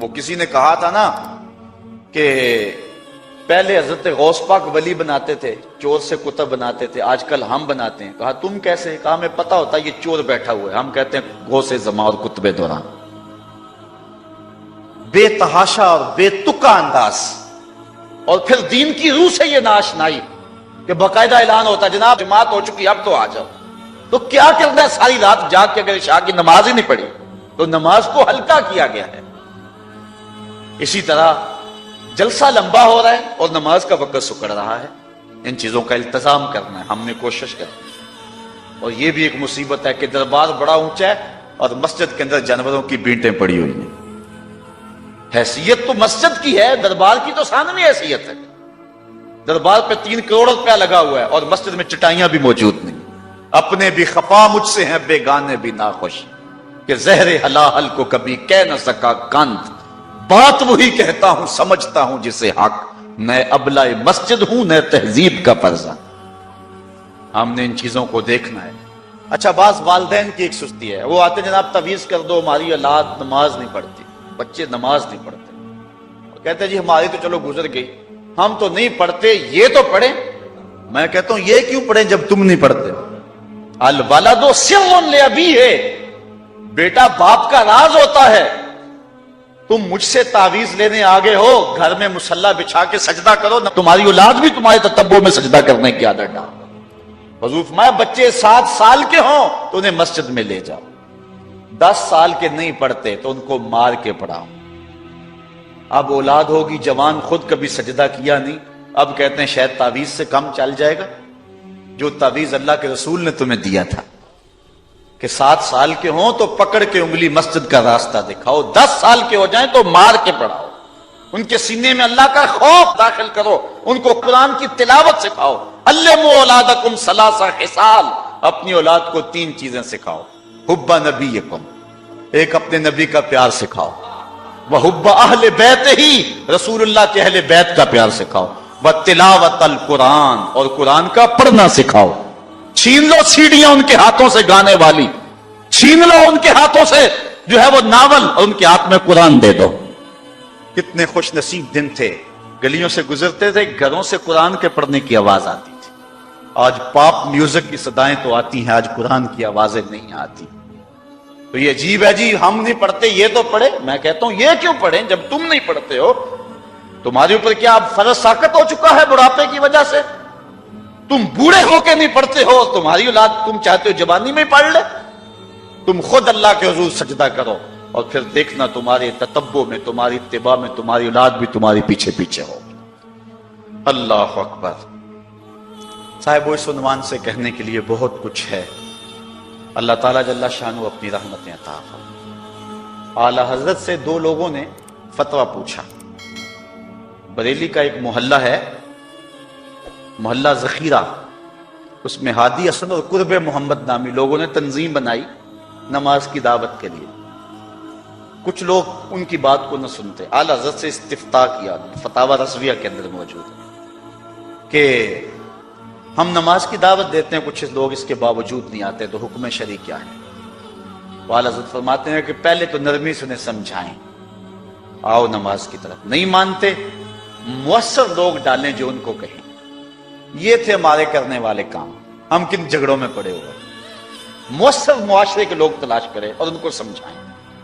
وہ کسی نے کہا تھا نا کہ پہلے حضرت غوث پاک ولی بناتے تھے، چور سے کتب بناتے تھے، آج کل ہم بناتے ہیں۔ کہا تم کیسے؟ کہا ہمیں پتا ہوتا ہے یہ چور بیٹھا ہوا ہے، ہم کہتے ہیں غوث زمان اور کتب دوران۔ بے تحاشا اور بے تکا انداز، اور پھر دین کی روح سے یہ ناشنائی کہ باقاعدہ اعلان ہوتا ہے جناب جماعت ہو چکی اب تو آ جاؤ۔ تو کیا کرنا ہے ساری رات جاگ کے اگر عشاء کی نماز ہی نہیں پڑھی تو نماز کو ہلکا کیا گیا ہے۔ اسی طرح جلسہ لمبا ہو رہا ہے اور نماز کا وقت سکڑ رہا ہے، ان چیزوں کا التزام کرنا ہے، ہم نے کوشش کرنی۔ اور یہ بھی ایک مصیبت ہے کہ دربار بڑا اونچا ہے اور مسجد کے اندر جانوروں کی بینٹیں پڑی ہوئی ہیں۔ حیثیت تو مسجد کی ہے، دربار کی تو ثانوی حیثیت ہے۔ دربار پہ 3 کروڑ روپیہ لگا ہوا ہے اور مسجد میں چٹائیاں بھی موجود نہیں۔ اپنے بھی خفا مجھ سے ہیں بیگانے بھی ناخوش، کہ زہر حلاحل کو کبھی کہہ نہ سکا کند، بات وہی کہتا ہوں سمجھتا ہوں جسے حق، میں ابلہ مسجد ہوں نہ تہذیب کا پرزہ۔ ہم نے ان چیزوں کو دیکھنا ہے۔ اچھا، بعض والدین کی ایک سستی ہے، وہ آتے جناب تعویذ کر دو، ہماری اولاد نماز نہیں پڑھتی، بچے نماز نہیں پڑھتے، اور کہتے جی ہماری تو چلو گزر گئی، ہم تو نہیں پڑھتے، یہ تو پڑھیں۔ میں کہتا ہوں یہ کیوں پڑھیں جب تم نہیں پڑھتے؟ الولد سر لابیہ، بیٹا باپ کا راز ہوتا ہے۔ تم مجھ سے تعویذ لینے آگے ہو، گھر میں مصلی بچھا کے سجدہ کرو، تمہاری اولاد بھی تمہارے تتبع میں سجدہ کرنے کی عادت ڈال۔ حضور فرمایا بچے 7 سال کے ہوں تو انہیں مسجد میں لے جاؤ، 10 سال کے نہیں پڑھتے تو ان کو مار کے پڑھاؤ۔ اب اولاد ہوگی جوان، خود کبھی سجدہ کیا نہیں، اب کہتے ہیں شاید تعویذ سے کم چل جائے گا۔ جو تعویذ اللہ کے رسول نے تمہیں دیا تھا کہ 7 سال کے ہوں تو پکڑ کے انگلی مسجد کا راستہ دکھاؤ، 10 سال کے ہو جائیں تو مار کے پڑھاؤ، ان کے سینے میں اللہ کا خوف داخل کرو، ان کو قرآن کی تلاوت سکھاؤ۔ علموا اولادکم 3 خصال، اپنی اولاد کو 3 چیزیں سکھاؤ۔ حب نبیکم، ایک اپنے نبی کا پیار سکھاؤ، وحب اہل بیت ہی، رسول اللہ کے اہل بیت کا پیار سکھاؤ، وتلاوت القرآن، اور قرآن کا پڑھنا سکھاؤ۔ چھین لو سیڑیاں ان کے ہاتھوں سے گانے والی، چھین لو ان کے ہاتھوں سے جو ہے وہ ناول، اور ان کے ہاتھ میں قرآن دے دو۔ کتنے خوش نصیب دن تھے، گلیوں سے گزرتے تھے، گھروں سے قرآن کے پڑھنے کی آواز آتی تھی۔ آج پاپ میوزک کی صدائیں تو آتی ہیں، آج قرآن کی آوازیں نہیں آتی۔ تو یہ عجیب ہے جی، ہم نہیں پڑھتے یہ تو پڑھے۔ میں کہتا ہوں یہ کیوں پڑھیں جب تم نہیں پڑھتے ہو؟ تمہارے اوپر کیا اب فرض ساقط ہو چکا ہے بڑھاپے کی وجہ سے؟ تم بوڑھے ہو کے نہیں پڑھتے ہو، تمہاری اولاد تم چاہتے ہو جوانی میں پڑھ لے؟ تم خود اللہ کے حضور سجدہ کرو اور پھر دیکھنا تمہارے تتبع میں، تمہاری اتباع میں تمہاری اولاد بھی تمہاری پیچھے پیچھے ہو۔ اللہ اکبر۔ صاحب اس عنوان سے کہنے کے لیے بہت کچھ ہے۔ اللہ تعالیٰ جل شانہ اپنی رحمتیں عطا فرمائے۔ اعلی حضرت سے 2 لوگوں نے فتویٰ پوچھا۔ بریلی کا ایک محلہ ہے، محلہ ذخیرہ، اس میں ہادی حسن اور قرب محمد نامی لوگوں نے تنظیم بنائی نماز کی دعوت کے لیے۔ کچھ لوگ ان کی بات کو نہ سنتے، اعلی حضرت سے استفتاء کیا، فتاوی رضویہ کے اندر موجود ہے کہ ہم نماز کی دعوت دیتے ہیں، کچھ لوگ اس کے باوجود نہیں آتے، تو حکم شرعی کیا ہے؟ اعلی حضرت فرماتے ہیں کہ پہلے تو نرمی سے انہیں سمجھائیں، آؤ نماز کی طرف، نہیں مانتے مؤثر لوگ ڈالیں جو ان کو کہیں۔ یہ تھے ہمارے کرنے والے کام، ہم کن جھگڑوں میں پڑے ہوئے۔ مؤثر معاشرے کے لوگ تلاش کریں اور ان کو سمجھائیں،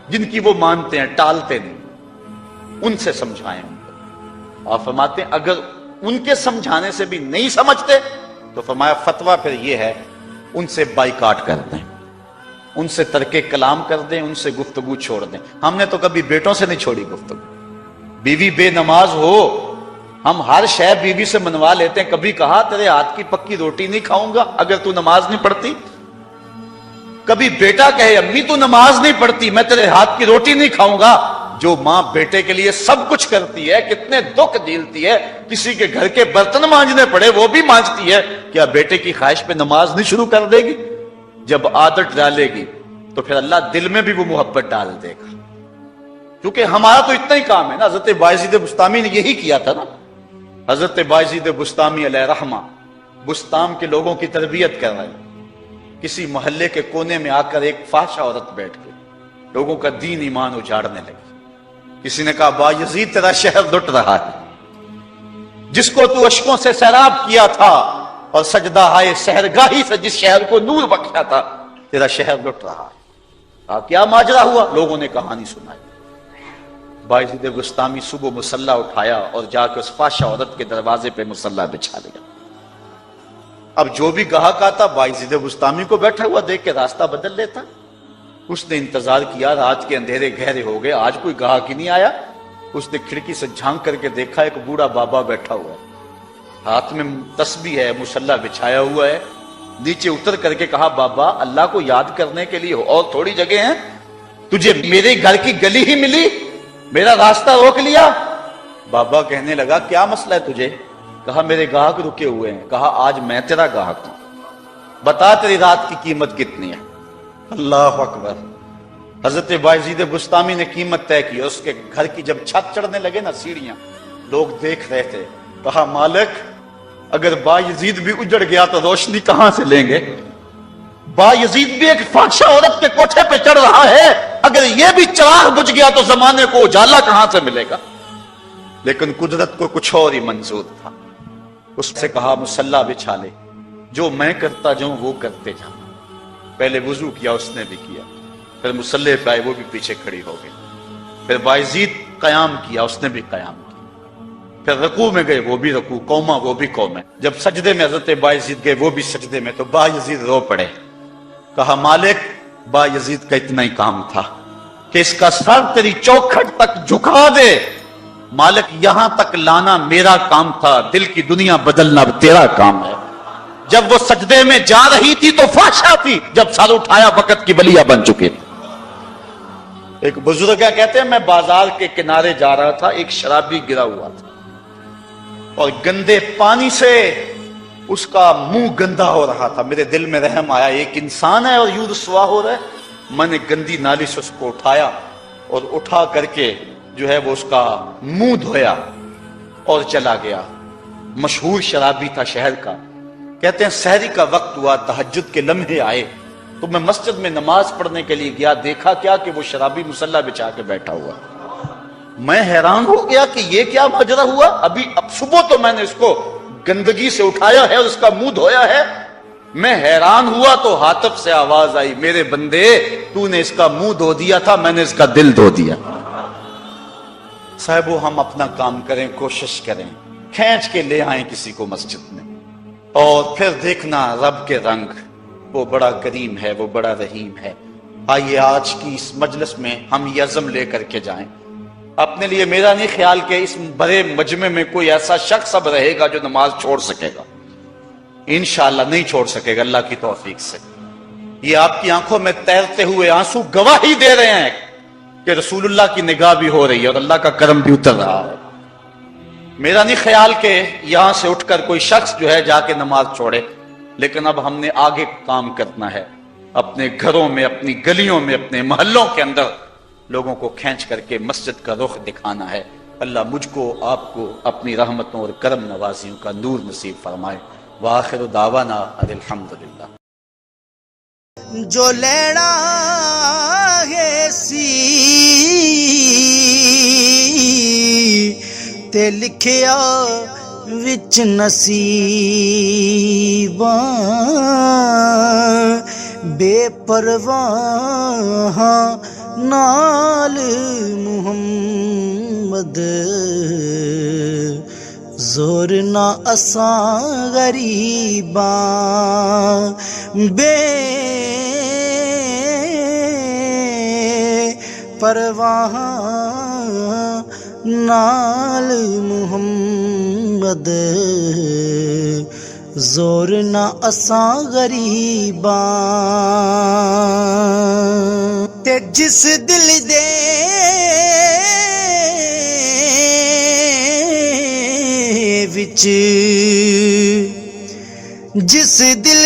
جن کی وہ مانتے ہیں، ٹالتے نہیں۔ ان سے سمجھائیں ان کو۔ اور فرماتے ہیں اگر ان کے سمجھانے سے بھی نہیں سمجھتے تو فرمایا فتویٰ پھر یہ ہے ان سے بائیکاٹ کر دیں، ان سے ترک کلام کر دیں، ان سے گفتگو چھوڑ دیں۔ ہم نے تو کبھی بیٹوں سے نہیں چھوڑی گفتگو، بیوی بے نماز ہو ہم ہر شے بیوی سے منوا لیتے ہیں۔ کبھی کہا تیرے ہاتھ کی پکی روٹی نہیں کھاؤں گا اگر تو نماز نہیں پڑھتی؟ کبھی بیٹا کہے امی تو نماز نہیں پڑھتی میں تیرے ہاتھ کی روٹی نہیں کھاؤں گا؟ جو ماں بیٹے کے لیے سب کچھ کرتی ہے، کتنے دکھ جھیلتی ہے، کسی کے گھر کے برتن مانجنے پڑے وہ بھی مانجتی ہے، کیا بیٹے کی خواہش پہ نماز نہیں شروع کر دے گی؟ جب عادت ڈالے گی تو پھر اللہ دل میں بھی وہ محبت ڈال دے گا۔ کیونکہ ہمارا تو اتنا ہی کام ہے نا، حضرت بایزید بسطامی نے یہی کیا تھا نا۔ حضرت بایزید بسطامی علیہ رحمہ بسطام کے لوگوں کی تربیت کر رہے ہیں، کسی محلے کے کونے میں آ کر ایک فاحشہ عورت بیٹھ کے لوگوں کا دین ایمان اجاڑنے لگی۔ کسی نے کہا بایزید تیرا شہر لٹ رہا ہے، جس کو تو اشکوں سے سیراب کیا تھا اور سجدہ ہائے سحرگاہی سے جس شہر کو نور بخشا تھا، تیرا شہر لٹ رہا ہے۔ کیا ماجرا ہوا؟ لوگوں نے کہانی سنائی۔ بایزید بسطامی صبح مصلی اٹھایا اور جا کے اس فاحشہ عورت کے دروازے پہ مصلی بچھا لیا۔ اب جو بھی گاہک آتا بایزید بسطامی کو بیٹھا ہوا دیکھ کے راستہ بدل لیتا۔ اس نے انتظار کیا، رات کے اندھیرے گہرے ہو گئے، آج کوئی گاہک ہی نہیں آیا۔ اس نے کھڑکی سے جھانک کر کے دیکھا ایک بوڑھا بابا بیٹھا ہوا ہے، ہاتھ میں تسبیح ہے، مصلی بچھایا ہوا ہے۔ نیچے اتر کر کے کہا بابا اللہ کو یاد کرنے کے لیے اور تھوڑی جگہ ہیں، تجھے میرے گھر کی گلی ہی ملی، میرا راستہ روک لیا۔ بابا کہنے لگا کیا مسئلہ ہے تجھے؟ کہا میرے گاہک رکے ہوئے ہیں۔ کہا آج میں تیرا گاہک ہوں، بتا تیری رات کی قیمت کتنی ہے؟ اللہ اکبر۔ حضرت بایزید بسطامی نے قیمت طے کی، اس کے گھر کی جب چھت چڑھنے لگے نا سیڑھیاں، لوگ دیکھ رہے تھے۔ کہا مالک اگر بایزید بھی اجڑ گیا تو روشنی کہاں سے لیں گے؟ بایزید بھی ایک فاحشہ عورت کے کوٹھے پہ چڑھ رہا ہے، اگر یہ بھی چراغ بجھ گیا تو زمانے کو اجالا کہاں سے ملے گا؟ لیکن قدرت کو کچھ اور ہی منظور تھا۔ اس سے کہا مصلی بچھا لے، جو میں کرتا جاؤں وہ کرتے جاؤں۔ پہلے وضو کیا، اس نے بھی کیا، پھر مصلی پہ آئے، وہ بھی پیچھے کھڑی ہو گئی۔ پھر بایزید قیام کیا، اس نے بھی قیام کیا۔ پھر رکوع میں گئے، وہ بھی رکوع، قوما وہ بھی قوم ہے۔ جب سجدے میں حضرت بایزید گئے، وہ بھی سجدے میں، تو بایزید رو پڑے۔ کہا مالک بایزید کا اتنا ہی کام تھا کہ اس کا سر تیری چوکھٹ تک جھکا دے۔ مالک یہاں تک لانا میرا کام تھا، دل کی دنیا بدلنا تیرا کام ہے۔ جب وہ سجدے میں جا رہی تھی تو فحشا تھی، جب سر اٹھایا وقت کی بلیا بن چکے تھے۔ ایک بزرگ کہتے ہیں میں بازار کے کنارے جا رہا تھا، ایک شرابی گرا ہوا تھا اور گندے پانی سے اس کا منہ گندا ہو رہا تھا۔ میرے دل میں رحم آیا، ایک انسان ہے اور یوں رسوا ہو رہا ہے۔ میں نے گندی نالی سے اس کو اٹھایا اور اٹھا کر کے جو ہے وہ اس کا منہ دھویا اور چلا گیا۔ مشہور شرابی تھا شہر کا۔ کہتے ہیں سحری کا وقت ہوا، تہجد کے لمحے آئے تو میں مسجد میں نماز پڑھنے کے لیے گیا، دیکھا کیا کہ وہ شرابی مصلی بچھا کے بیٹھا ہوا۔ میں حیران ہو گیا کہ یہ کیا ماجرا ہوا۔ اب صبح تو میں نے اس کو گندگی سے اٹھایا ہے اور اس کا منہ دھویا ہے۔ میں حیران ہوا تو حاطب سے آواز آئی، میرے بندے تو نے اس کا منہ دھو دیا تھا، میں نے اس کا دل دھو دیا۔ صاحبو ہم اپنا کام کریں، کوشش کریں، کھینچ کے لے آئیں کسی کو مسجد میں، اور پھر دیکھنا رب کے رنگ، وہ بڑا کریم ہے، وہ بڑا رحیم ہے۔ آئیے آج کی اس مجلس میں ہم یہ عزم لے کر کے جائیں۔ اپنے لیے میرا نہیں خیال کہ اس بڑے مجمع میں کوئی ایسا شخص اب رہے گا جو نماز چھوڑ سکے گا، انشاءاللہ نہیں چھوڑ سکے گا اللہ کی توفیق سے۔ یہ آپ کی آنکھوں میں تیرتے ہوئے آنسو گواہی دے رہے ہیں کہ رسول اللہ کی نگاہ بھی ہو رہی ہے اور اللہ کا کرم بھی اتر رہا ہے۔ میرا نہیں خیال کہ یہاں سے اٹھ کر کوئی شخص جو ہے جا کے نماز چھوڑے، لیکن اب ہم نے آگے کام کرنا ہے، اپنے گھروں میں، اپنی گلیوں میں، اپنے محلوں کے اندر لوگوں کو کھینچ کر کے مسجد کا رخ دکھانا ہے۔ اللہ مجھ کو آپ کو اپنی رحمتوں اور کرم نوازیوں کا نور نصیب فرمائے۔ وآخر دعوانا ان الحمدللہ۔ جو لینا ہے سی تے لکھیا وچ نصیباں، بے پرواہ نال محمد ਮੁਹੰਮਦ ਜ਼ੋਰ ਨਾ ਅਸਾਂ ਗਰੀਬਾਂ ਬੇ ਪਰਵਾਹ ਨਾਲ ਮੁਹੰਮਦ ਜ਼ੋਰ ਨਾ ਅਸਾਂ ਗਰੀਬਾਂ ਤੇ ਜਿਸ ਦਿਲ ਦੇ ਵਿੱਚ ਜਿਸ ਦਿਲ